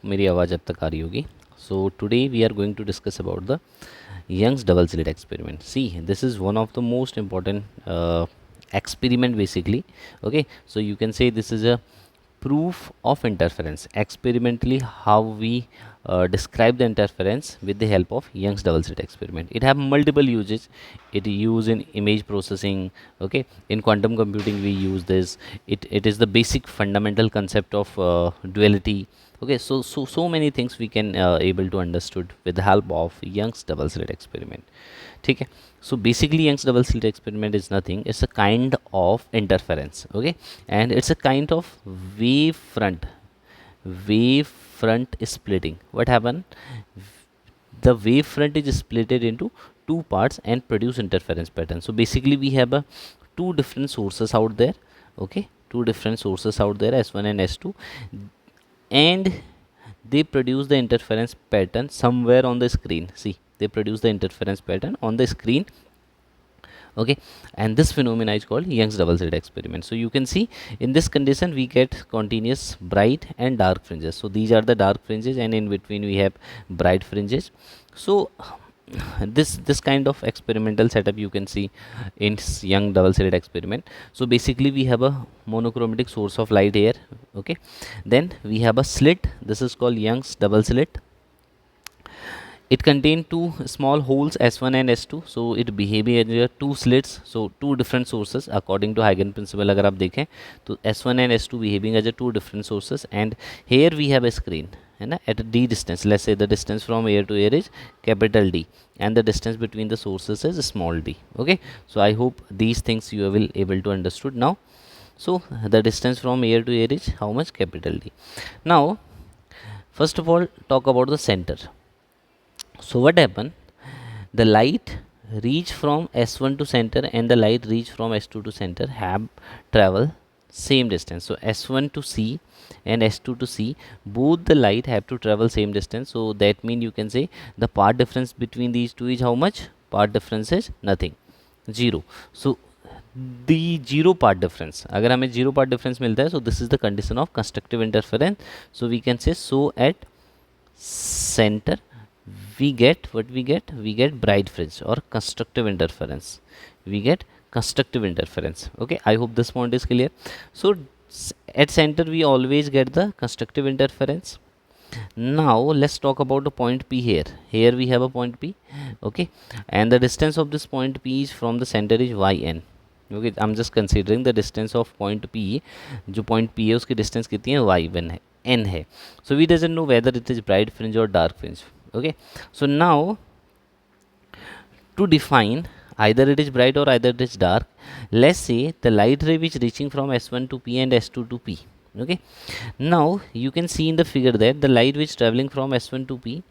मेरी आवाज़ अब तक आ रही होगी. So today we are going to discuss about the Young's double slit experiment. See, this is one of the most important experiment basically. Okay, so you can say this is a proof of interference. Experimentally, how we describe the interference with the help of Young's double slit experiment. It have multiple uses. It used in image processing. Okay, in quantum computing we use this. It is the basic fundamental concept of duality. Okay, so many things we can able to understood with the help of Young's double slit experiment. ठीक है. So basically Young's double slit experiment is nothing, it's a kind of interference. Okay, and it's a kind of wave front splitting. What happened? The wave front is splitted into two parts and produce interference pattern. So basically we have a two different sources out there. Okay, two different sources out there, S1 and S2, and they produce the interference pattern somewhere on the screen. See, they produce the interference pattern on the screen. Okay, and this phenomena is called Young's double slit experiment. So you can see in this condition we get continuous bright and dark fringes. So these are the dark fringes, and in between we have bright fringes. So this kind of experimental setup you can see in Young double slit experiment. So basically we have a monochromatic source of light here. Okay, then we have a slit. This is called Young's double slit. It contains two small holes S1 and S2, so it behaving as two slits, so two different sources according to Huygens principle. अगर आप देखें तो S1 and S2 behaving as two different sources, and here we have a screen, है ना, at a d distance. Let's say the distance from air to air is capital D, and the distance between the sources is small d. Okay, so I hope these things you will able to understood now. So the distance from air to air is how much? Capital D. Now first of all talk about the center. So what happened? The light reach from S1 to center and the light reach from S2 to center have travel same distance. So S1 to C and S2 to C, both the light have to travel same distance. So that means you can say the path difference between these two is how much? Path difference is nothing, zero. So the zero path difference, अगर हमें zero path difference मिलता है, so this is the condition of constructive interference. So we can say, so at center we get what we get bright fringe or constructive interference. We get constructive interference. Okay, I hope this point is clear. So at center we always get the constructive interference. Now let's talk about the point P here. Here we have a point P. Okay, and the distance of this point P is from the center is yn. Okay, I'm just considering the distance of point P. जो point P है उसकी distance कितनी है? y1 है, n है. So we doesn't know whether it is bright fringe or dark fringe. Okay, so now to define either it is bright or either it is dark, let's say the light ray which reaching from S1 to P and S2 to P. Okay, now you can see in the figure that the light which traveling from S1 to P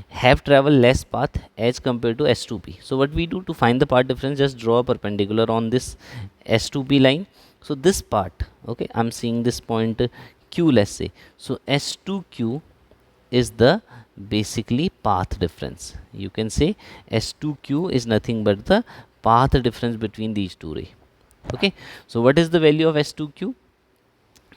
have traveled less path as compared to S2P. So what we do to find the path difference, just draw a perpendicular on this S2P line. So this part, okay, I'm seeing this point Q, let's say. So S2Q is the basically path difference. You can say S2Q is nothing but the path difference between these two rays. Okay, so what is the value of S2Q?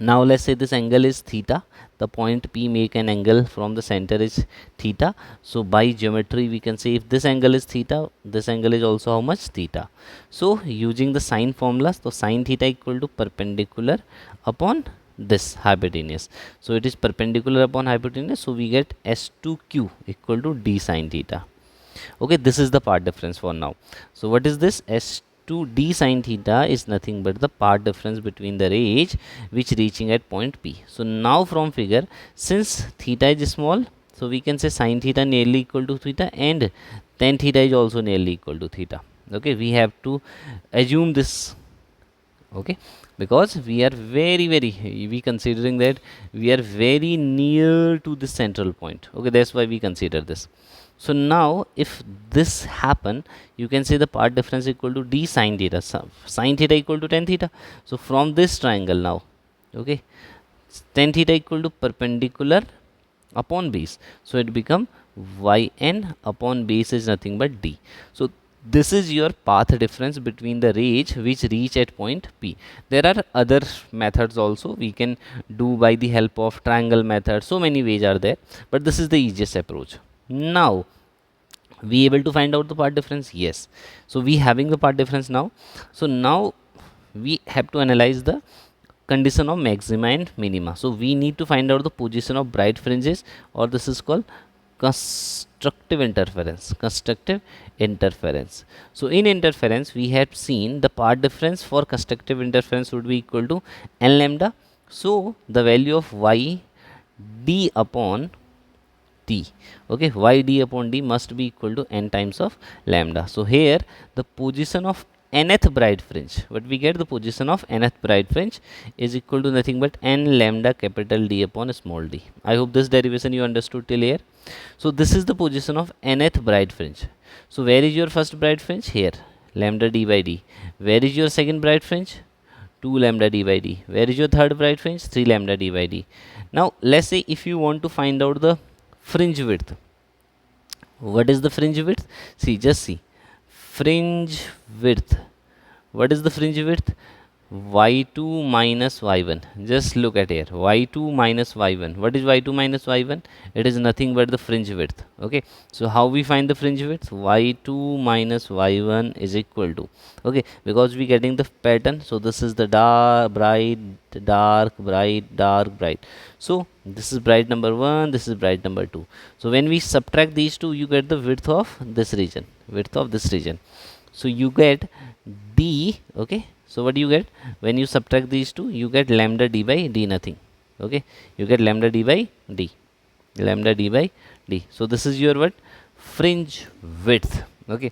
Now let's say this angle is theta. The point P make an angle from the center is theta. So by geometry we can say if this angle is theta, this angle is also how much? Theta. So using the sine formula, so sine theta equal to perpendicular upon this hypotenuse. So it is perpendicular upon hypotenuse, so we get S2Q equal to d sine theta. Okay, this is the path difference for now. So what is this? S2d sine theta is nothing but the path difference between the rays which reaching at point P. So now from figure, since theta is small, so we can say sine theta nearly equal to theta and tan theta is also nearly equal to theta. Okay, we have to assume this. Okay, because we are we considering that we are very near to the central point. Okay, that's why we consider this. So now if this happen, you can say the path difference equal to d sine theta, sine theta equal to tan theta. So from this triangle now, okay, tan theta equal to perpendicular upon base, so it become yn upon base is nothing but d. So this is your path difference between the rays which reach at point P. There are other methods also we can do by the help of triangle method. So many ways are there, but this is the easiest approach. Now we able to find out the path difference? Yes. So we having the path difference now. So now we have to analyze the condition of maxima and minima. So we need to find out the position of bright fringes, or this is called constructive interference. Constructive interference. So in interference we have seen the path difference for constructive interference would be equal to n lambda. So the value of y d upon t, okay, y d upon d must be equal to n times of lambda. So here the position of nth bright fringe, what we get, the position of nth bright fringe is equal to nothing but n lambda capital D upon small d. I hope this derivation you understood till here. So this is the position of nth bright fringe. So where is your first bright fringe? Here, lambda d by d. Where is your second bright fringe? 2 lambda d by d. Where is your third bright fringe? 3 lambda d by d. Now let's say if you want to find out the fringe width. What is the fringe width? See, just see. Fringe width. What is the fringe width? y2 minus y1. Just look at here. y2 minus y1. What is y2 minus y1? It is nothing but the fringe width. Okay. So how we find the fringe width? y2 minus y1 is equal to. Okay. Because we getting the pattern. So this is the dark, bright, dark, bright, dark, bright. So this is bright number 1. This is bright number 2. So when we subtract these two, you get the width of this region. Width of this region. So you get d. Okay. So what do you get when you subtract these two? You get lambda d by d, nothing. Okay, you get lambda d by d, lambda d by d. So this is your what? Fringe width. Okay.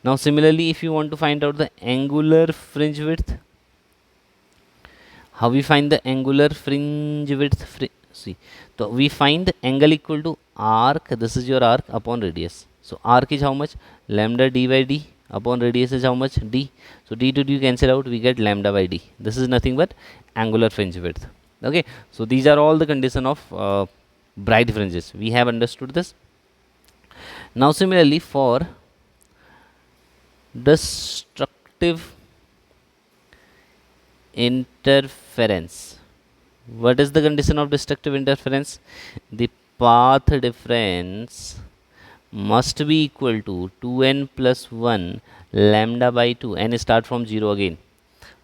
Now similarly, if you want to find out the angular fringe width, how we find the angular fringe width? See, so we find the angle equal to arc. This is your arc upon radius. So arc is how much? Lambda d by d upon radius is how much? D. So d to d cancel out, we get lambda by d. This is nothing but angular fringe width. Okay. So these are all the condition of bright fringes. We have understood this. Now similarly for destructive interference. What is the condition of destructive interference? The path difference must be equal to 2n plus 1 lambda by 2, and start from 0 again.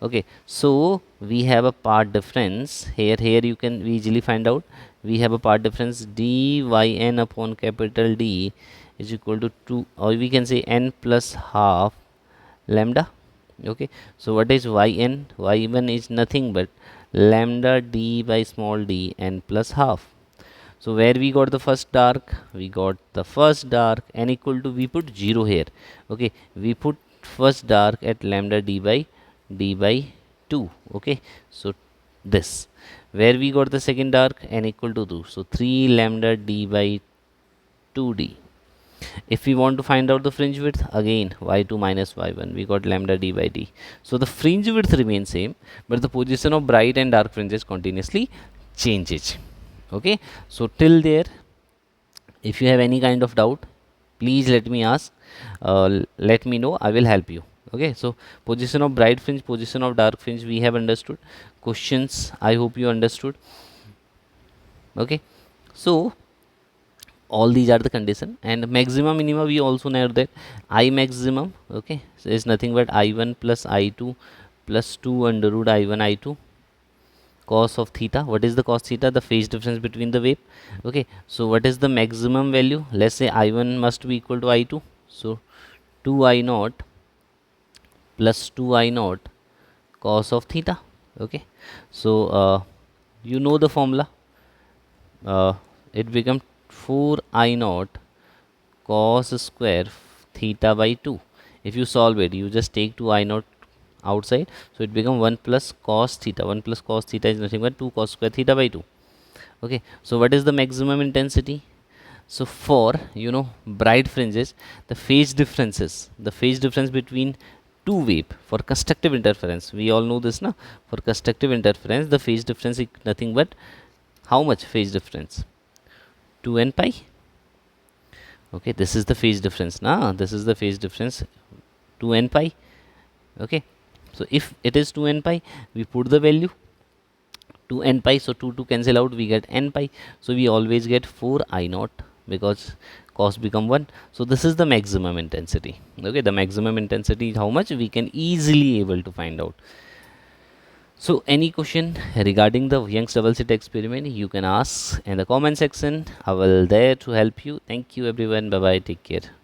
Okay, so we have a path difference here. You can easily find out. We have a path difference dyn upon capital D is equal to 2, or we can say n plus half lambda. Okay, so what is yn? Y1 is nothing but lambda d by small d n plus half. So where we got the first dark? We got the first dark n equal to, we put 0 here. Okay, we put first dark at lambda d by 2. Okay, so this. Where we got the second dark? N equal to 2. So 3 lambda d by 2d. If we want to find out the fringe width, again y2 minus y1, we got lambda d by d. So the fringe width remains same, but the position of bright and dark fringes continuously changes. Okay, so till there, if you have any kind of doubt, please let me ask, let me know, I will help you. Okay, so position of bright fringe, position of dark fringe, we have understood. Questions, I hope you understood. Okay, so all these are the condition, and maximum minima we also know that I maximum, okay, so is nothing but I1 plus I2 plus 2 under root I1 I2 cos of theta. What is the cos theta? The phase difference between the wave. Okay, so what is the maximum value? Let's say I1 must be equal to I2, so 2I naught plus 2I naught cos of theta. Okay, so you know the formula, it becomes 4I naught cos square theta by 2. If you solve it, you just take 2I naught outside, so it becomes 1 plus cos theta. 1 plus cos theta is nothing but 2 cos square theta by 2. Okay, so what is the maximum intensity? So for bright fringes, the phase difference between two wave for constructive interference, we all know this now. For constructive interference, the phase difference is nothing but how much phase difference? 2n pi. Okay, this is the phase difference now. This is the phase difference 2n pi. Okay, so if it is 2n pi, we put the value 2n pi, so 2 to cancel out, we get n pi, so we always get 4 I naught because cost become 1. So this is the maximum intensity. Okay, the maximum intensity is how much we can easily able to find out. So any question regarding the Young's double slit experiment, you can ask in the comment section. I will there to help you. Thank you everyone. Bye bye. Take care.